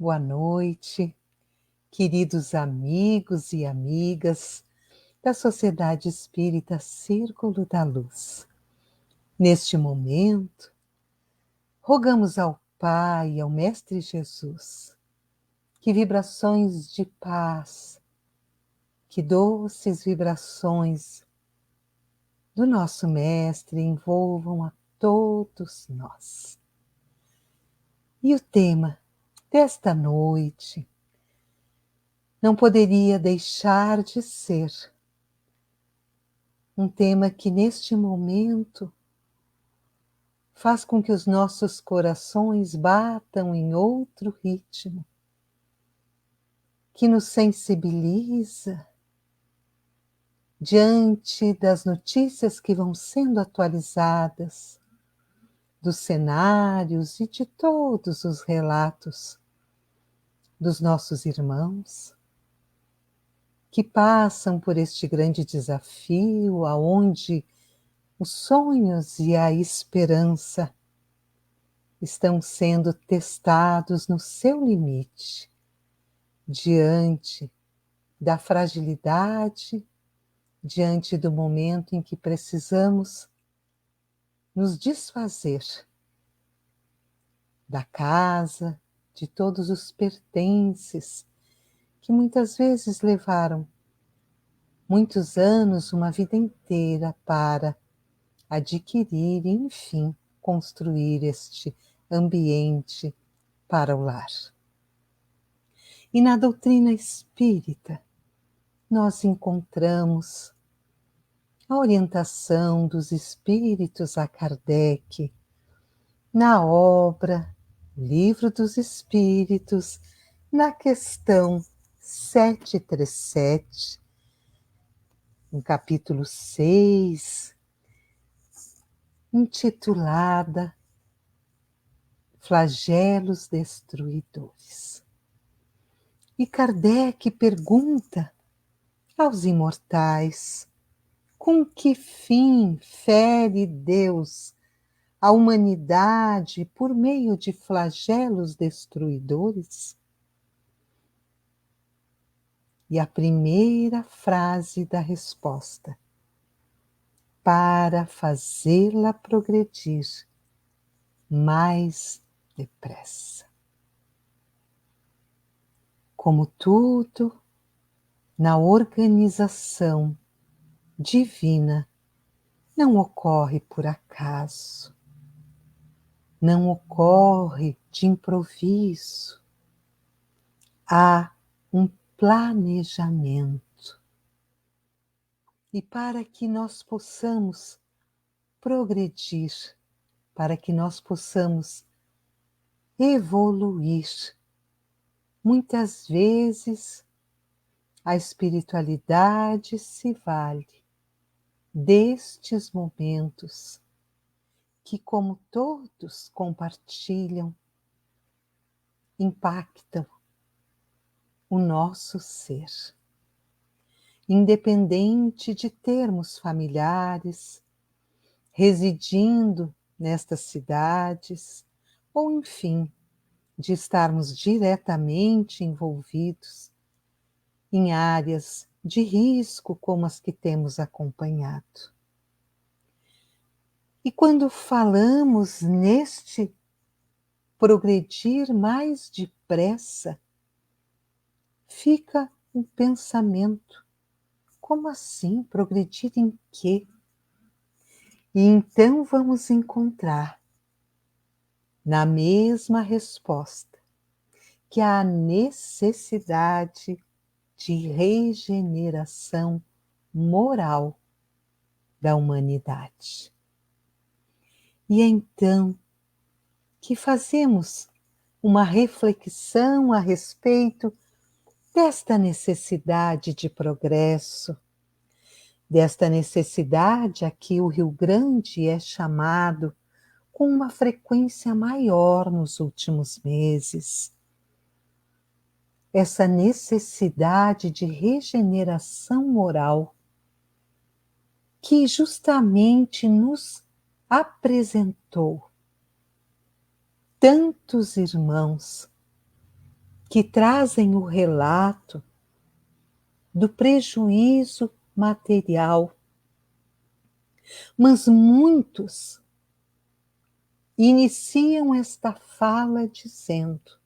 Boa noite, queridos amigos e amigas da Sociedade Espírita Círculo da Luz. Neste momento, rogamos ao Pai e ao Mestre Jesus que vibrações de paz, que doces vibrações do nosso Mestre envolvam a todos nós. E o tema desta noite não poderia deixar de ser um tema que neste momento faz com que os nossos corações batam em outro ritmo, que nos sensibiliza diante das notícias que vão sendo atualizadas, dos cenários e de todos os relatos dos nossos irmãos que passam por este grande desafio, aonde os sonhos e a esperança estão sendo testados no seu limite, diante da fragilidade, diante do momento em que precisamos nos desfazer da casa, de todos os pertences que muitas vezes levaram muitos anos, uma vida inteira para adquirir e, enfim, construir este ambiente para o lar. E na doutrina espírita, nós encontramos a orientação dos espíritos a Kardec na obra Livro dos Espíritos, na questão 737, no capítulo 6, intitulada Flagelos Destruidores. E Kardec pergunta aos imortais: com que fim fere Deus a humanidade por meio de flagelos destruidores? E a primeira frase da resposta: para fazê-la progredir mais depressa. Como tudo na organização divina não ocorre por acaso, não ocorre de improviso, há um planejamento. E para que nós possamos progredir, para que nós possamos evoluir, muitas vezes a espiritualidade se vale destes momentos que, como todos compartilham, impactam o nosso ser. Independente de termos familiares residindo nestas cidades, ou enfim, de estarmos diretamente envolvidos em áreas de risco como as que temos acompanhado. E quando falamos neste progredir mais depressa, fica um pensamento: como assim? Progredir em quê? E então vamos encontrar na mesma resposta que há necessidade de regeneração moral da humanidade. E é então que fazemos uma reflexão a respeito desta necessidade de progresso, desta necessidade a que o Rio Grande é chamado com uma frequência maior nos últimos meses. Essa necessidade de regeneração moral que justamente nos apresentou tantos irmãos que trazem o relato do prejuízo material, mas muitos iniciam esta fala dizendo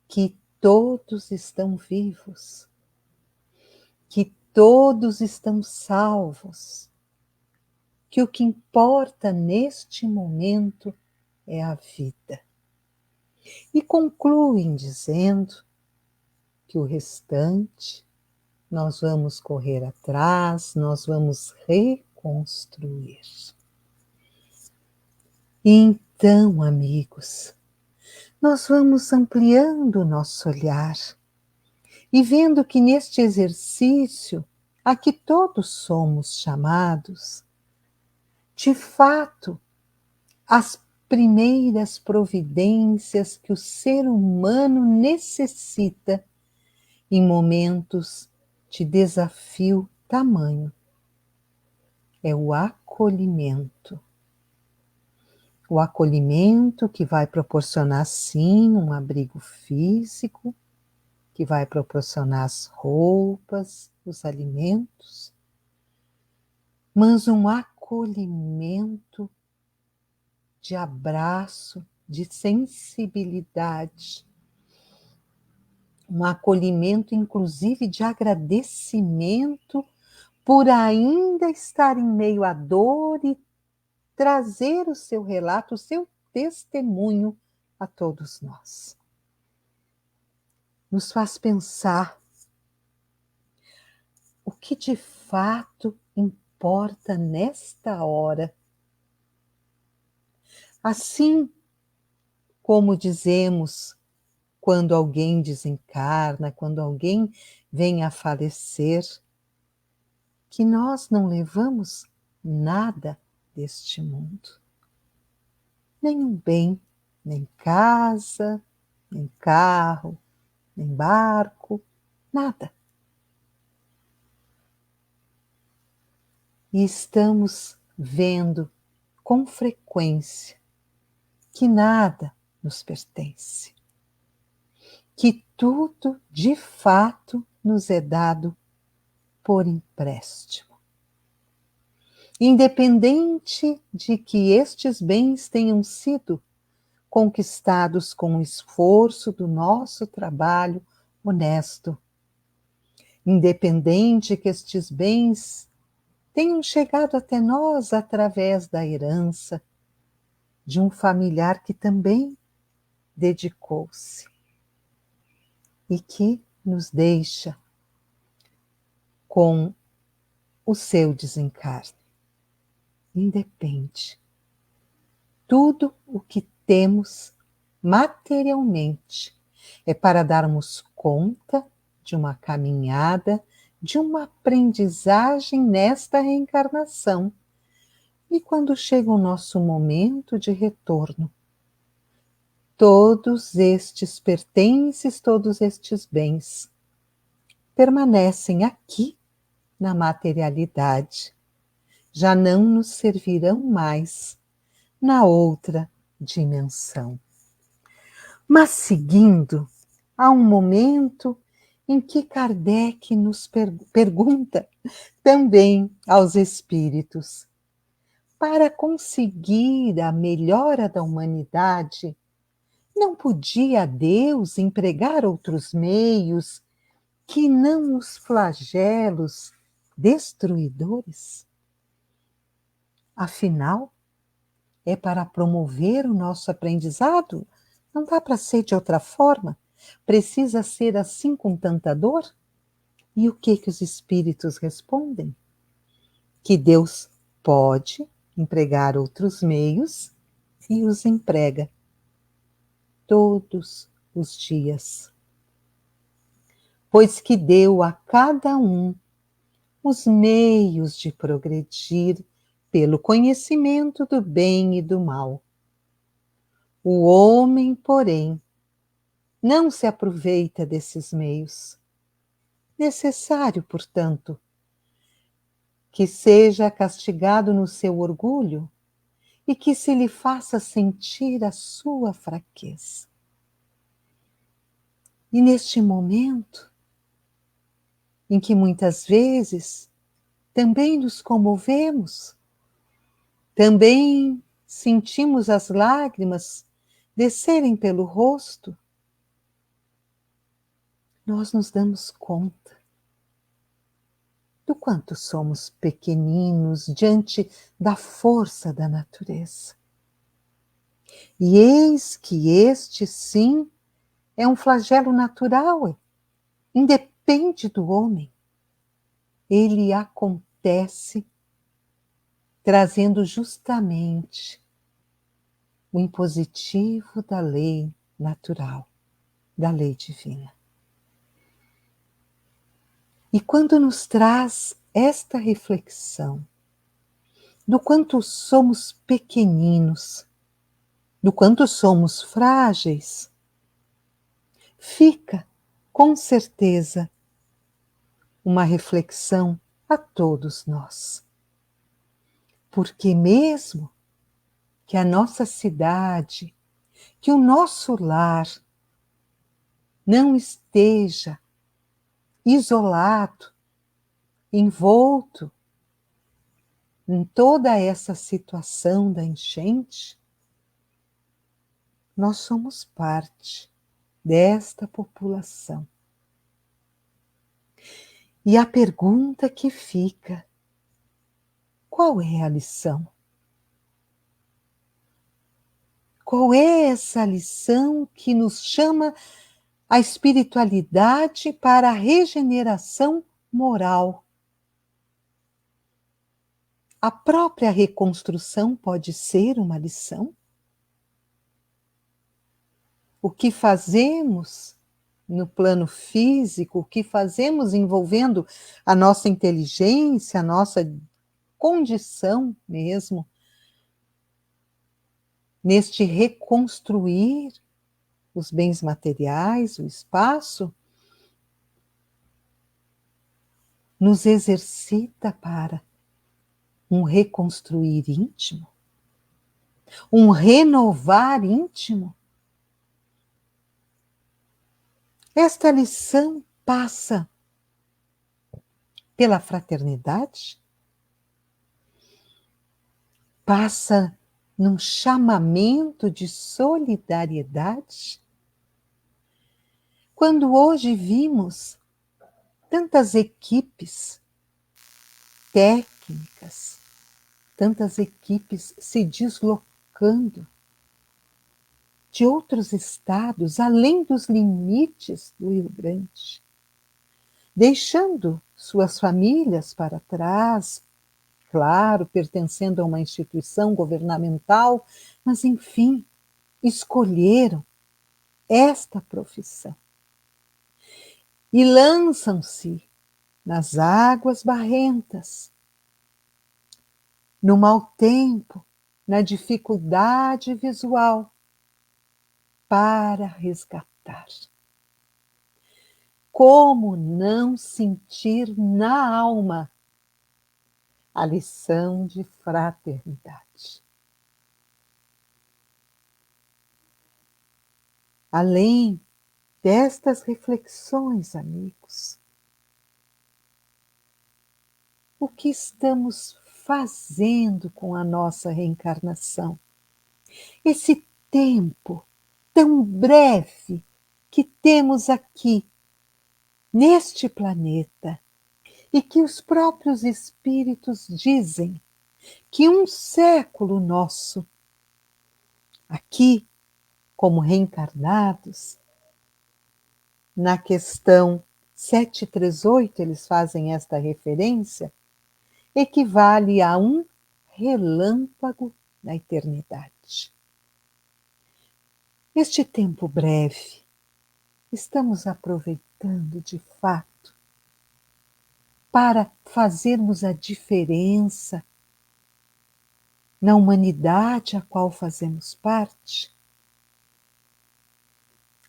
que todos estão vivos, que todos estão salvos, que o que importa neste momento é a vida. E concluem dizendo que o restante nós vamos correr atrás, nós vamos reconstruir. Então, amigos, nós vamos ampliando o nosso olhar e vendo que neste exercício a que todos somos chamados, de fato, as primeiras providências que o ser humano necessita em momentos de desafio tamanho é o acolhimento. O acolhimento que vai proporcionar, sim, um abrigo físico, que vai proporcionar as roupas, os alimentos, mas um acolhimento de abraço, de sensibilidade, um acolhimento, inclusive, de agradecimento por ainda estar em meio à dor e trazer o seu relato, o seu testemunho a todos nós. Nos faz pensar o que de fato importa nesta hora. Assim como dizemos quando alguém desencarna, quando alguém vem a falecer, que nós não levamos nada deste mundo. Nenhum bem, nem casa, nem carro, nem barco, nada. E estamos vendo com frequência que nada nos pertence, que tudo de fato nos é dado por empréstimo. Independente de que estes bens tenham sido conquistados com o esforço do nosso trabalho honesto, independente que estes bens tenham chegado até nós através da herança de um familiar que também dedicou-se e que nos deixa com o seu desencarne. Independe. Tudo o que temos materialmente é para darmos conta de uma caminhada, de uma aprendizagem nesta reencarnação. E quando chega o nosso momento de retorno, todos estes pertences, todos estes bens permanecem aqui na materialidade, já não nos servirão mais na outra dimensão. Mas seguindo, há um momento em que Kardec nos pergunta também aos espíritos: para conseguir a melhora da humanidade, não podia Deus empregar outros meios que não os flagelos destruidores? Afinal, é para promover o nosso aprendizado? Não dá para ser de outra forma? Precisa ser assim com tanta dor? E o que os espíritos respondem? Que Deus pode empregar outros meios e os emprega todos os dias. Pois que deu a cada um os meios de progredir pelo conhecimento do bem e do mal. O homem, porém, não se aproveita desses meios. Necessário, portanto, que seja castigado no seu orgulho e que se lhe faça sentir a sua fraqueza. E neste momento, em que muitas vezes também nos comovemos, também sentimos as lágrimas descerem pelo rosto, nós nos damos conta do quanto somos pequeninos diante da força da natureza. E eis que este, sim, é um flagelo natural, independe do homem. Ele acontece trazendo justamente o impositivo da lei natural, da lei divina. E quando nos traz esta reflexão do quanto somos pequeninos, do quanto somos frágeis, fica, com certeza, uma reflexão a todos nós. Porque mesmo que a nossa cidade, que o nosso lar não esteja isolado, envolto em toda essa situação da enchente, nós somos parte desta população. E a pergunta que fica: qual é a lição? Qual é essa lição que nos chama a espiritualidade para a regeneração moral? A própria reconstrução pode ser uma lição? O que fazemos no plano físico, o que fazemos envolvendo a nossa inteligência, a nossa condição mesmo, neste reconstruir os bens materiais, o espaço, nos exercita para um reconstruir íntimo, um renovar íntimo. Esta lição passa pela fraternidade, passa num chamamento de solidariedade. Quando hoje vimos tantas equipes técnicas, tantas equipes se deslocando de outros estados, além dos limites do Rio Grande, deixando suas famílias para trás, claro, pertencendo a uma instituição governamental, mas enfim, escolheram esta profissão e lançam-se nas águas barrentas, no mau tempo, na dificuldade visual, para resgatar. Como não sentir na alma a lição de fraternidade? Além destas reflexões, amigos, o que estamos fazendo com a nossa reencarnação? Esse tempo tão breve que temos aqui, neste planeta, e que os próprios espíritos dizem que um século nosso, aqui, como reencarnados, na questão 738, eles fazem esta referência, equivale a um relâmpago na eternidade. Este tempo breve, estamos aproveitando de fato para fazermos a diferença na humanidade a qual fazemos parte?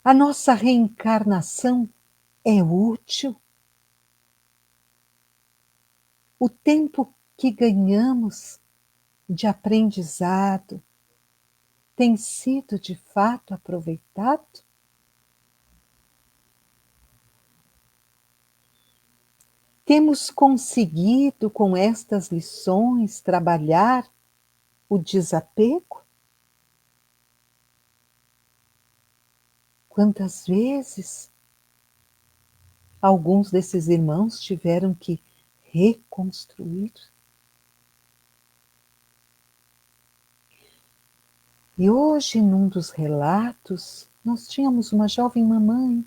A nossa reencarnação é útil? O tempo que ganhamos de aprendizado tem sido de fato aproveitado? Temos conseguido com estas lições trabalhar o desapego? Quantas vezes alguns desses irmãos tiveram que reconstruir? E hoje, num dos relatos, nós tínhamos uma jovem mamãe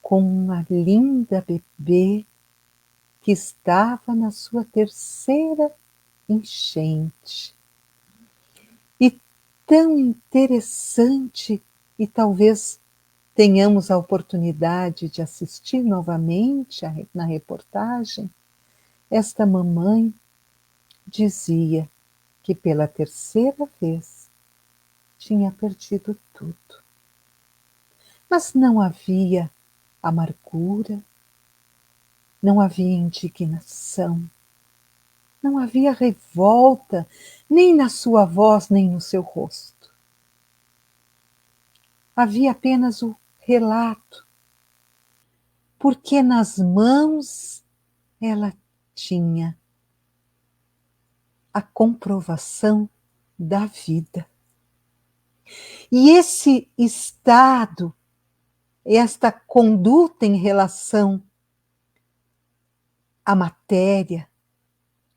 com uma linda bebê que estava na sua terceira enchente. E tão interessante, e talvez tenhamos a oportunidade de assistir novamente na reportagem, esta mamãe dizia que pela terceira vez tinha perdido tudo. Mas não havia amargura, não havia indignação, não havia revolta, nem na sua voz, nem no seu rosto. Havia apenas o relato, porque nas mãos ela tinha a comprovação da vida. E esse estado, esta conduta em relação à matéria,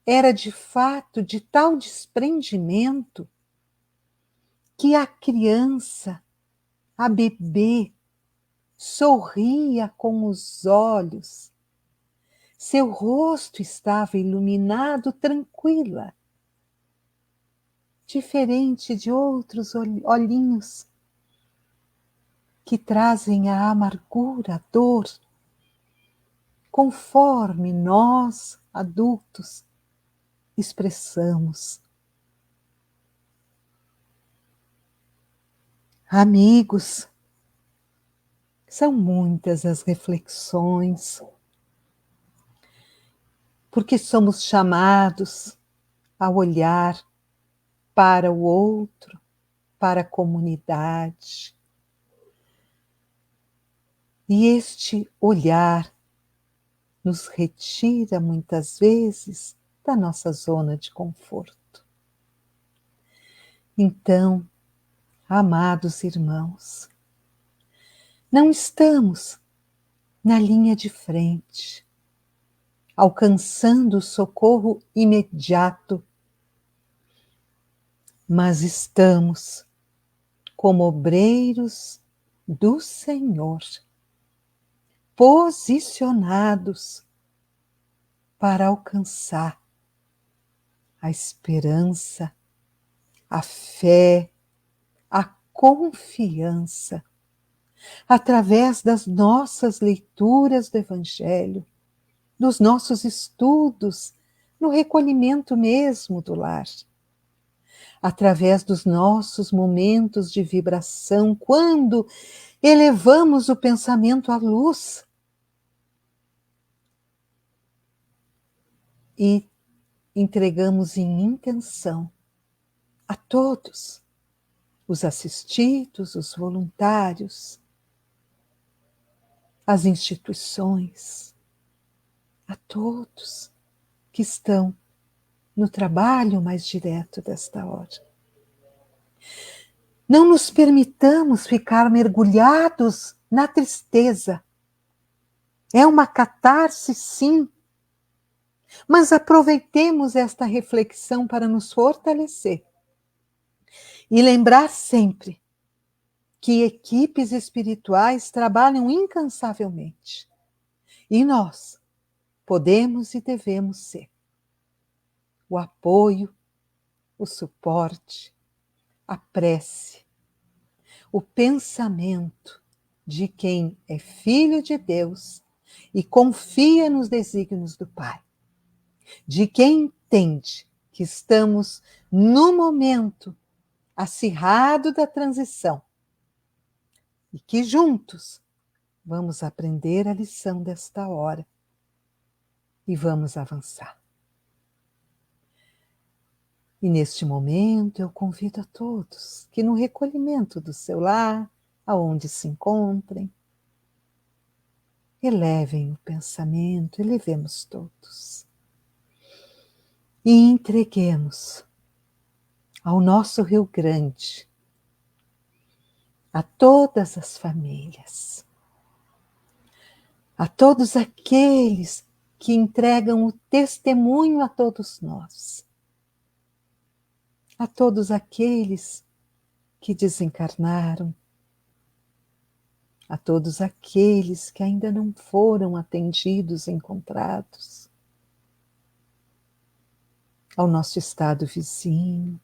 era de fato de tal desprendimento que a criança, a bebê, sorria com os olhos. Seu rosto estava iluminado, tranquila, diferente de outros olhinhos que trazem a amargura, a dor, conforme nós, adultos, expressamos. Amigos, são muitas as reflexões, porque somos chamados a olhar para o outro, para a comunidade. E este olhar nos retira muitas vezes da nossa zona de conforto. Então, amados irmãos, não estamos na linha de frente, alcançando o socorro imediato, mas estamos como obreiros do Senhor, posicionados para alcançar a esperança, a fé, a confiança, através das nossas leituras do Evangelho, dos nossos estudos, no recolhimento mesmo do lar, através dos nossos momentos de vibração, quando elevamos o pensamento à luz e entregamos em intenção a todos, os assistidos, os voluntários, as instituições, a todos que estão no trabalho mais direto desta hora. Não nos permitamos ficar mergulhados na tristeza. É uma catarse, sim, mas aproveitemos esta reflexão para nos fortalecer e lembrar sempre que equipes espirituais trabalham incansavelmente e nós podemos e devemos ser o apoio, o suporte, a prece, o pensamento de quem é filho de Deus e confia nos desígnios do Pai, de quem entende que estamos no momento acirrado da transição e que juntos vamos aprender a lição desta hora e vamos avançar. E neste momento eu convido a todos que no recolhimento do seu lar, aonde se encontrem, elevem o pensamento, elevemos todos. E entreguemos ao nosso Rio Grande, a todas as famílias, a todos aqueles que entregam o testemunho a todos nós, a todos aqueles que desencarnaram, a todos aqueles que ainda não foram atendidos, encontrados, ao nosso estado vizinho.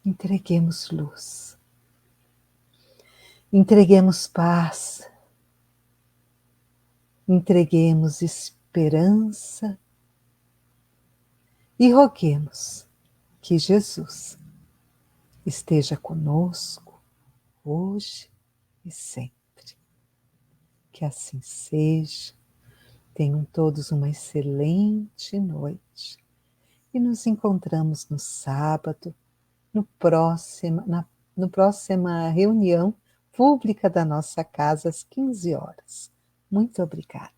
Entreguemos luz, entreguemos paz, entreguemos esperança e roguemos que Jesus esteja conosco hoje e sempre. Que assim seja. Tenham todos uma excelente noite e nos encontramos no sábado, no próxima reunião pública da nossa casa às 15 horas. Muito obrigada.